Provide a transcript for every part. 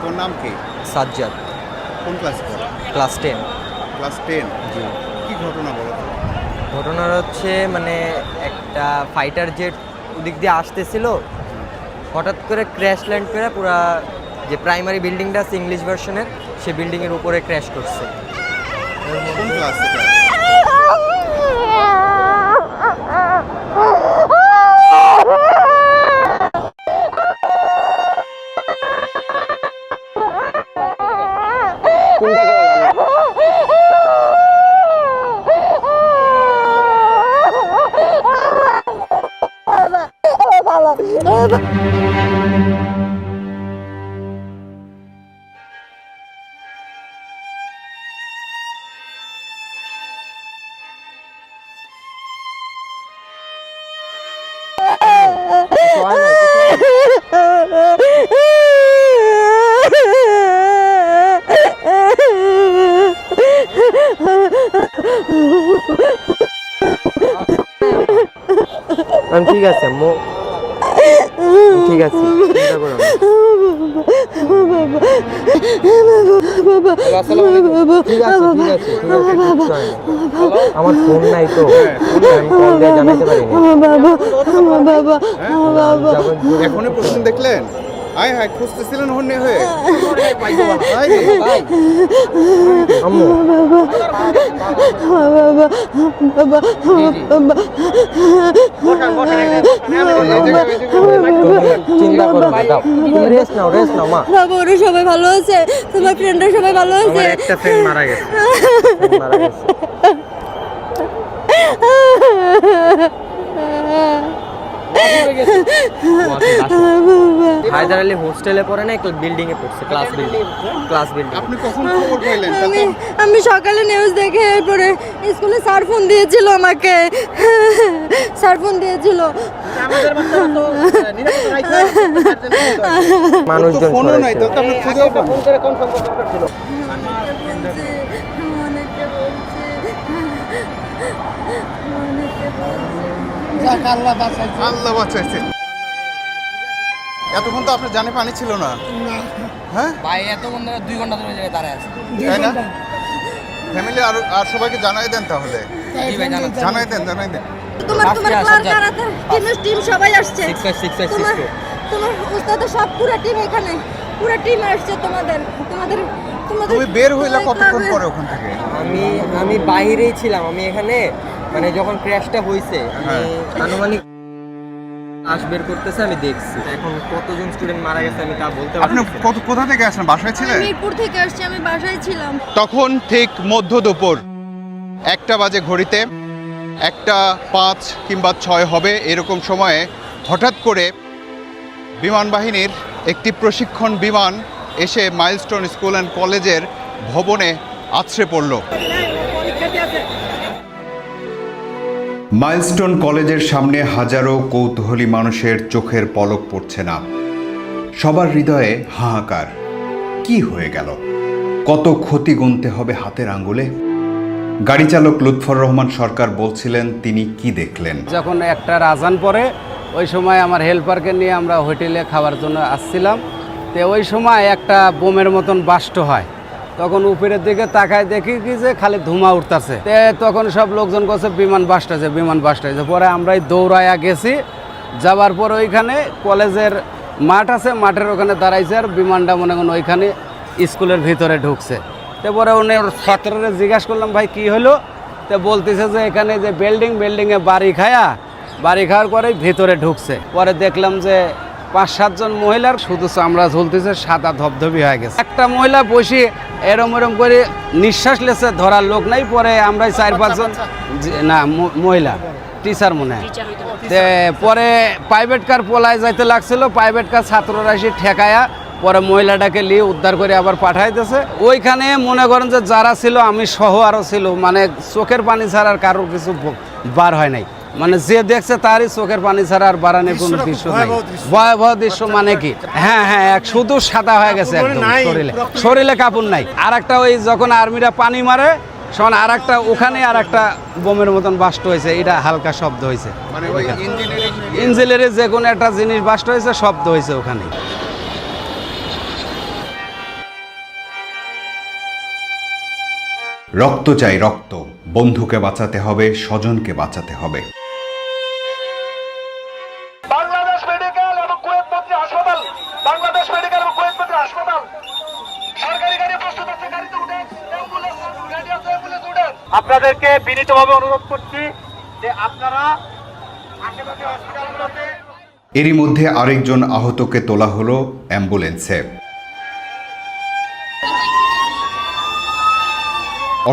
তোর নাম কি? সাজ্জাদ। কোন ক্লাসে পড়ো? ক্লাস 10। ক্লাস 10? জি। কি ঘটনা বলো তো? ঘটনা হচ্ছে মানে একটা ফাইটার জেট ওদিক দিয়ে আসতেছিল, হঠাৎ করে ক্র্যাশ ল্যান্ড করে পুরা যে প্রাইমারি বিল্ডিংটা আছে ইংলিশ ভার্সনের, সে বিল্ডিংয়ের উপরে ক্র্যাশ করছে। কোন ক্লাস এটা? আমি ঠিক আছে ঠিক আছে, চিন্তা করো না। ঠিক আছে আমার ফোন নাই তো, আমি কল দিয়ে জানাতে পারিনি। এখনই প্রশ্ন দেখলেন? আয় হায়, খুঁজতেছিলেন হন্যে হয়ে। আম্মু চিন্তা করো না, দাও তুমি রেস্ট নাও মা। বাবা ওরা সবাই ভালো আছে? তোমার ফ্রেন্ডরা সবাই ভালো আছে? আমার একটা ফ্রেন্ড মারা গেছে। হায়দার আলী হোস্টেলে পড়ে না, বিল্ডিং এ পড়ছে, ক্লাস বিল্ডিং। আপনি কখন খবর পাইলেন? আমি সকালে নিউজ দেখে এরপরে স্কুলে স্যার ফোন দিয়েছিল আমাকে, মানুষজন ফোন নাই তো, আপনি খুঁজেও পান। আল্লাহ বাঁচাইছে। এতক্ষণ তো আপনার জানে পানি ছিল না। হ্যাঁ ভাই এতক্ষণ ধরে 2 ঘন্টা ধরে জায়গায় দাঁড়ায় আছে। তাই না? ফ্যামিলি আর সবাইকে জানাই দেন তাহলে। জি ভাই জানাই দেন। তোমার টিম সবাই আসছে। 6562 তোমার উস্তাদের সব পুরো টিম এখানে, পুরো টিম আসছে তোমাদের। তুমি বের হইলা কতক্ষণ পরে ওখান থেকে? আমি বাইরেই ছিলাম, আমি এখানে মানে যখন ক্র্যাশটা হয়েছে আমি আনুমানিক বের করতেছে, আমি দেখছি। এখন কতজন স্টুডেন্ট মারা গেছে আমি তা বলতে পারছি আপনি না। কোথা থেকে আসেন? বাসায় ছিলেন? মিরপুর থেকে আসছি, আমি বাসায় ছিলাম। তখন ঠিক মধ্য দুপুর 1টা বাজে ঘড়িতে, 1টা 5 কিংবা 6 হবে এরকম সময়ে হঠাৎ করে বিমান বাহিনীর একটি প্রশিক্ষণ বিমান এসে মাইলস্টোন স্কুল অ্যান্ড কলেজের ভবনে আছড়ে পড়ল। মাইলস্টোন কলেজের সামনে হাজারো কৌতূহলী মানুষের চোখের পলক পড়ছে না, সবার হৃদয়ে হাহাকার। কি হয়ে গেল? কত ক্ষতি গুনতে হবে হাতের আঙ্গুলে? গাড়ি চালক লুৎফর রহমান সরকার বলছিলেন তিনি কি দেখলেন। যখন একটা আজান পরে ওই সময় আমার হেল্পারকে নিয়ে আমরা হোটেলে খাওয়ার জন্য আসছিলাম, তো ওই সময় একটা বোমের মতন বাস্ট হয়। তখন উপরের দিকে তাকায় দেখি কি যে খালি ধোঁয়া উঠতেছে। তখন সব লোকজন কাছে বিমান বাস্ট আছে। পরে আমরাই দৌড়াইয়া গেছি, যাবার পর ওইখানে কলেজের মাঠ আছে, মাঠের ওখানে দাঁড়াইছে আর বিমানটা মনে করেন ওইখানে স্কুলের ভিতরে ঢুকছে। তারপরে উনি ছাত্ররা জিজ্ঞাসা করলাম ভাই কি হলো, তো বলতেছে যে এখানে যে বিল্ডিংয়ে বাড়ি খাওয়ার পরেই ভিতরে ঢুকছে। পরে দেখলাম যে 5-7 জন মহিলার শুধু চামড়া ঝুলতেছে, সাদা ধবধবি হয়ে গেছে। একটা মহিলা বসে এরম করে নিঃশ্বাস লেছে, ধরার লোক নাই। পরে আমরাই 4-5 জন, না মহিলা টিচার মনে হয়, পরে প্রাইভেট কার পলায় যাইতে লাগছিল। প্রাইভেট কার ছাত্ররা এসে ঠেকায়া পরে মহিলাটাকে নিয়ে উদ্ধার করে আবার পাঠাইতেছে। ওইখানে মনে করেন যে যারা ছিল, আমি সহ আরও ছিল, মানে চোখের পানি ছাড়া আর কারোর কিছু বার হয় নাই। মানে যে দেখছে তারই চোখের পানি ছাড়া আর বাড়ানোর কোনো দৃশ্য নাই। ভয়াবহ দৃশ্য মানে কি, হ্যাঁ শুধু সাদা হয়ে গেছে একদম, শরীরে কাপড় নাই। আর একটা ওই যখন আর্মিরা পানি মারে শোন, আর একটা ওখানে আর একটা বোমের মতন বাস্ট হয়েছে, এটা হালকা শব্দ হয়েছে। ইঞ্জিনিয়ারিং যে কোনো একটা জিনিস বাস্ট হয়েছে, শব্দ হয়েছে ওখানে। রক্ত চাই রক্ত, বন্ধুকে বাঁচাতে হবে, স্বজনকে বাঁচাতে হবে। বাংলাদেশ মেডিকেল এবং কুয়েত মন্ত্রী হাসপাতাল, বাংলাদেশ মেডিকেল এবং কুয়েত মন্ত্রী হাসপাতাল সরকারি গাড়ি প্রস্তুত আছে, গাড়িতে উঠে অ্যাম্বুলেন্স গাড়ি আছে, অ্যাম্বুলেন্স উঠে। আপনাদেরকে বিনীতভাবে অনুরোধ করছি যে আপনারা আশেপাশে হসপিটালগুলোতে। এরই মধ্যে আরেকজন আহতকে তোলা হলো অ্যাম্বুলেন্সে।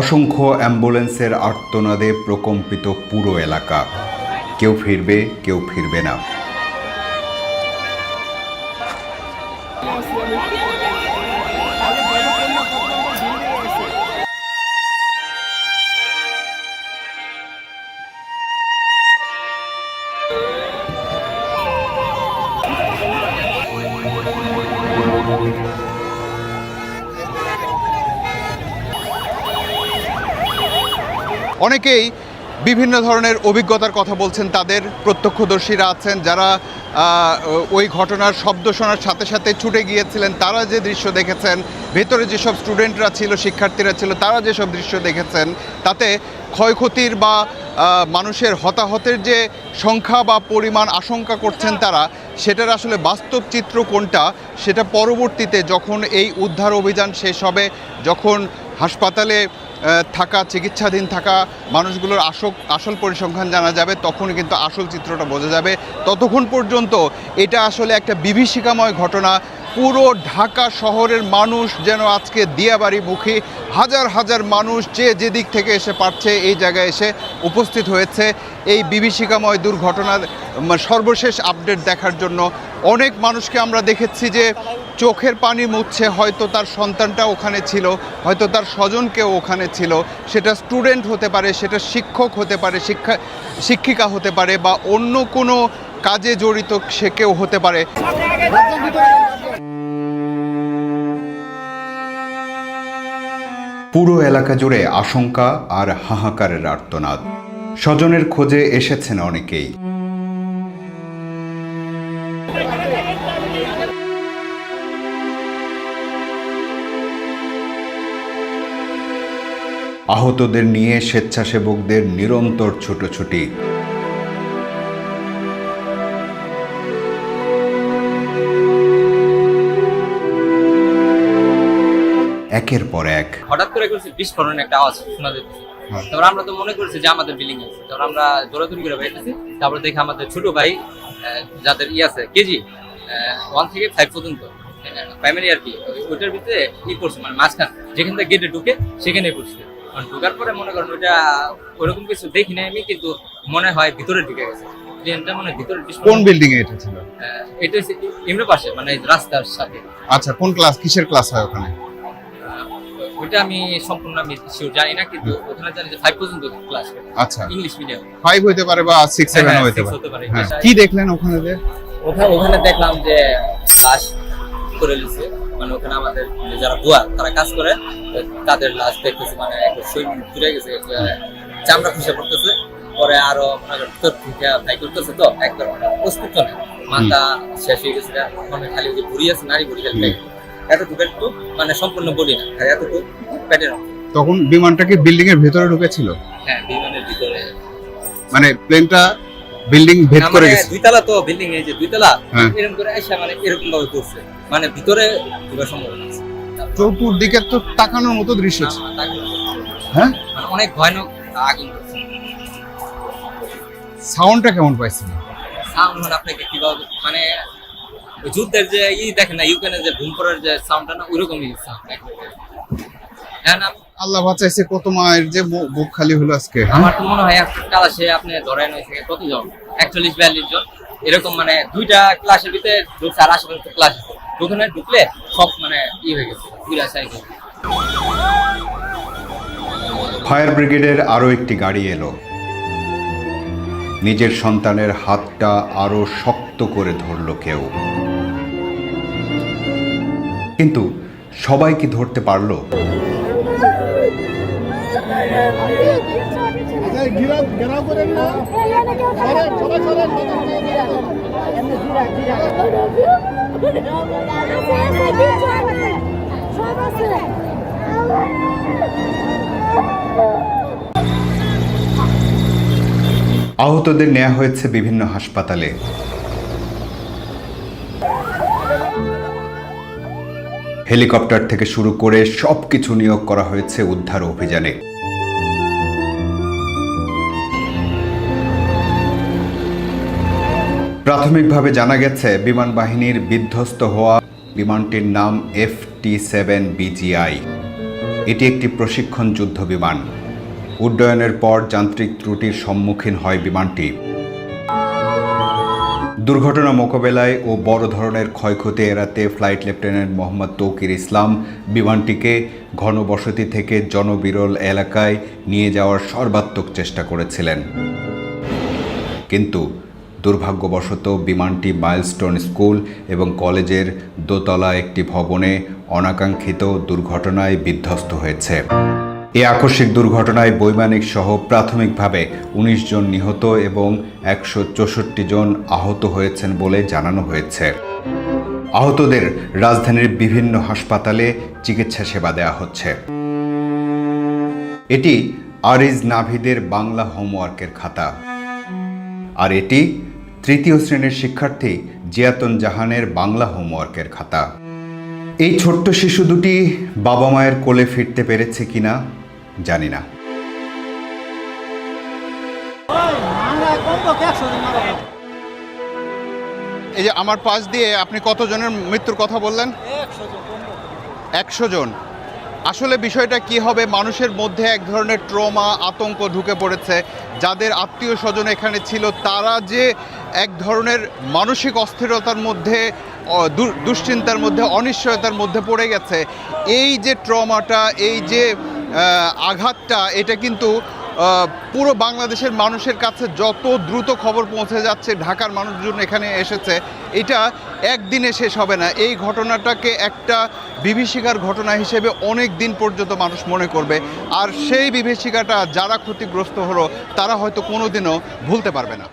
অসংখ্য অ্যাম্বুলেন্সের আর্তনাদে প্রকম্পিত পুরো এলাকা। কেউ ফিরবে, কেউ ফিরবে না। অনেকেই বিভিন্ন ধরনের অভিজ্ঞতার কথা বলছেন, তাদের প্রত্যক্ষদর্শীরা আছেন যারা ওই ঘটনার শব্দ শোনার সাথে সাথে ছুটে গিয়েছিলেন, তারা যে দৃশ্য দেখেছেন, ভেতরে যেসব স্টুডেন্টরা ছিল, শিক্ষার্থীরা ছিল, তারা যেসব দৃশ্য দেখেছেন, তাতে ক্ষয়ক্ষতির বা মানুষের হতাহতের যে সংখ্যা বা পরিমাণ আশঙ্কা করছেন তারা, সেটার আসলে বাস্তব চিত্র কোনটা সেটা পরবর্তীতে যখন এই উদ্ধার অভিযান শেষ হবে, যখন হাসপাতালে থাকা, চিকিৎসাধীন থাকা মানুষগুলোর আসল পরিসংখ্যান জানা যাবে, তখন কিন্তু আসল চিত্রটা বোঝা যাবে। ততক্ষণ পর্যন্ত এটা আসলে একটা বিভীষিকাময় ঘটনা। পুরো ঢাকা শহরের মানুষ যেন আজকে দিয়াবাড়িমুখী, হাজার হাজার মানুষ যে যেদিক থেকে এসে পারছে এই জায়গায় এসে উপস্থিত হয়েছে এই বিভীষিকাময় দুর্ঘটনার সর্বশেষ আপডেট দেখার জন্য। অনেক মানুষকে আমরা দেখেছি যে চোখের পানি মুছছে, হয়তো তার সন্তানটা ওখানে ছিল, হয়তো তার স্বজনকেও ওখানে ছিল, সেটা স্টুডেন্ট হতে পারে, সেটা শিক্ষক হতে পারে, শিক্ষিকা হতে পারে, বা অন্য কোনো কাজে জড়িত সে কেউ হতে পারে। পুরো এলাকা জুড়ে আশঙ্কা আর হাহাকারের আর্তনাদ। স্বজনের খোঁজে এসেছেন অনেকেই। আহতদের নিয়ে স্বেচ্ছাসেবকদের নিরন্তর ছুটোছুটি। একের পর এক হঠাৎ করে করছি বিস্ফোরণের একটা আওয়াজ শোনা যাচ্ছে। তারপর আমরা তো মনে করছি যে আমাদের বিল্ডিং আছে, তারপর আমরা দৌড়াদৌড়ি করে বেরিয়েছি। তারপর দেখি আমাদের ছোট ভাই যাদের আছে কেজি 1 থেকে 5 পর্যন্ত প্রাইমারি আর কি, ওইটার ভিতরে পড়ছে, মানে মাঝখান যেখান থেকে গেটে ঢুকে সেখানে পড়ছে। ঢুকার পরে মনে করেন ওইটা ওরকম কিছু দেখি নাই আমি, কিন্তু মনে হয় ভিতরে ঢুকে গেছে প্লেনটা, মানে ভিতরে। কোন বিল্ডিং এ এটা ছিল? এটা হচ্ছে এমনি পাশে, মানে রাস্তার সাথে। আচ্ছা, কোন ক্লাস, কিসের ক্লাস হয় ওখানে? ওইটা আমি সম্পূর্ণ আমি শিওর জানি না, কিন্তু ওখানে জানি যে 5 পর্যন্ত ক্লাস। আচ্ছা, ইংলিশ মিডিয়াম। 5 হইতে পারে বা 6 7 হইতে পারে। হ্যাঁ, কি দেখলেন ওখানে? ওখানে দেখলাম যে লাশ করে দিচ্ছে, মানে ওখানে আমাদের যারা বুয়া তারা কাজ করে তাদের লাশ দেখতেছে, মানে শরীর ঘুরে গেছে, চামড়া খুঁজে পড়তেছে। পরে আরো ভিতর থেকে ফ্রাই করতেছে, তো একবার অস্তিত্ব নেই, মাথা শেষ হয়ে গেছে, মানে খালি যে ভুড়ি আছে, নারী ভুড়ি খালি এতটুকু, একটু মানে সম্পূর্ণ বলি না, এতটুকু পেটের। তখন বিমানটা কি বিল্ডিং এর ভিতরে ঢুকেছিল? হ্যাঁ, বিমানের ভিতরে, মানে প্লেনটা বিল্ডিং ভেদ করে গেছে। দুইতলা তো বিল্ডিং, এই যে দুইতলা এরকম করে আইসা মানে এরকম ভাবে করছে, মানে ভিতরে ঢোকার সম্ভাবনা আছে। চতুর্দিকে তো তাকানোর মতো দৃশ্য ছিল। হ্যাঁ, মানে অনেক ভয়ানক আগুন। সাউন্ডটা কেমন পাইছেন? সাউন্ড মানে আপনাকে কিভাবে, মানে যুদ্ধের যে দেখেন না ইউক্রেনের যে ভূমিকম্পের যে সাউন্ডটা না, ওইরকমই সাউন্ড। হ্যাঁ না, আল্লাহ বাঁচাইছে, কত মায়ের যে বুক খালি হলো আজকে। আমার তো মনে হয় একটা ক্লাসে আপনি ধরেন হয়েছে কতজন, 41-42 জন এরকম, মানে দুইটা ক্লাসের ভিতরে ঢুকছে, আর আশেপাশে ক্লাস আছে, ওখানে ঢুকলে সব মানে হয়ে গেছে পুরা সাইকেল। ফায়ার ব্রিগেডের আরো একটি গাড়ি এলো। নিজের সন্তানের হাতটা আরো শক্ত করে ধরল কেউ, কিন্তু সবাই কি ধরতে পারলো? সব আছে আহতদের নেওয়া হয়েছে বিভিন্ন হাসপাতালে। হেলিকপ্টার থেকে শুরু করে সবকিছু নিয়োগ করা হয়েছে উদ্ধার অভিযানে। প্রাথমিকভাবে জানা গেছে বিমান বাহিনীর বিধ্বস্ত হওয়া বিমানটির নাম FT-7BGI। এটি একটি প্রশিক্ষণ যুদ্ধ বিমান। উড্ডয়নের পর যান্ত্রিক ত্রুটির সম্মুখীন হয় বিমানটি। দুর্ঘটনা মোকাবেলায় ও বড় ধরনের ক্ষয়ক্ষতি এড়াতে ফ্লাইট লেফটেন্যান্ট মোহাম্মদ তৌকির ইসলাম বিমানটিকে ঘনবসতি থেকে জনবিরল এলাকায় নিয়ে যাওয়ার সর্বাত্মক চেষ্টা করেছিলেন, কিন্তু দুর্ভাগ্যবশত বিমানটি মাইলস্টোন স্কুল এবং কলেজের দোতলা একটি ভবনে অনাকাঙ্ক্ষিত দুর্ঘটনায় বিধ্বস্ত হয়েছে। এই আকস্মিক দুর্ঘটনায় বৈমানিক সহ প্রাথমিকভাবে ১৯ জন নিহত এবং ১৬৪ জন আহত হয়েছেন বলে জানানো হয়েছে। আহতদের রাজধানীর বিভিন্ন হাসপাতালে চিকিৎসা সেবা দেওয়া হচ্ছে। এটি আরিজ নাভিদের বাংলা হোমওয়ার্কের খাতা, আর এটি তৃতীয় শ্রেণীর শিক্ষার্থী জিয়াতুন জাহানের বাংলা হোমওয়ার্কের খাতা। এই ছোট্ট শিশু দুটি বাবা মায়ের কোলে ফিরতে পেরেছে কিনা জানি না। এই যে আমার পাশ দিয়ে আপনি কতজনের মৃত্যুর কথা বললেন? 100 জন। আসলে বিষয়টা কি হবে, মানুষের মধ্যে এক ধরনের ট্রমা, আতঙ্ক ঢুকে পড়েছে। যাদের আত্মীয় স্বজন এখানে ছিল তারা যে এক ধরনের মানসিক অস্থিরতার মধ্যে, দুশ্চিন্তার মধ্যে, অনিশ্চয়তার মধ্যে পড়ে গেছে। এই যে ট্রমাটা, এই যে আঘাতটা, এটা কিন্তু পুরো বাংলাদেশের মানুষের কাছে যত দ্রুত খবর পৌঁছে যাচ্ছে, ঢাকার মানুষজন এখানে এসেছে, এটা একদিনে শেষ হবে না। এই ঘটনাটাকে একটা বিভীষিকার ঘটনা হিসেবে অনেক দিন পর্যন্ত মানুষ মনে করবে, আর সেই বিভীষিকাটা যারা ক্ষতিগ্রস্ত হলো তারা হয়তো কোনোদিনও ভুলতে পারবে না।